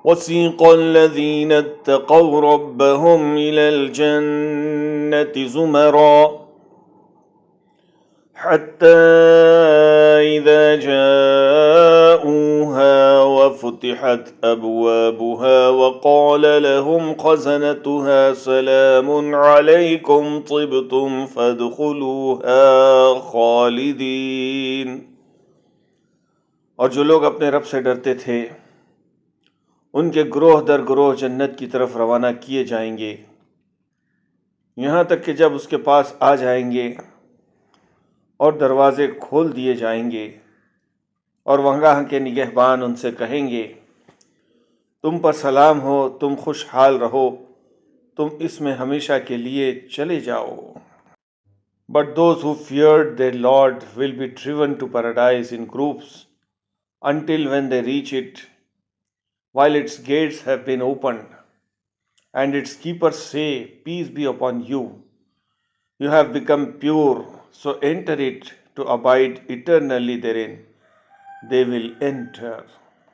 وسيق الذين اتقوا ربهم إلى الجنة زمرا حتى إذا جاءوها وفتحت أبوابها وقال لهم خزنتها سلام عليكم طبتم فادخلوها خالدين. اور جو لوگ اپنے رب سے ڈرتے تھے ان کے گروہ در گروہ جنت کی طرف روانہ کیے جائیں گے، یہاں تک کہ جب اس کے پاس آ جائیں گے اور دروازے کھول دیے جائیں گے، اور وہاں کے نگہبان ان سے کہیں گے تم پر سلام ہو، تم خوشحال رہو، تم اس میں ہمیشہ کے لیے چلے جاؤ. But those who feared their Lord will be driven to paradise in groups until when they reach it, while its gates have been opened, and its keepers say, Peace be upon you. You have become pure, so enter it to abide eternally therein. They will enter.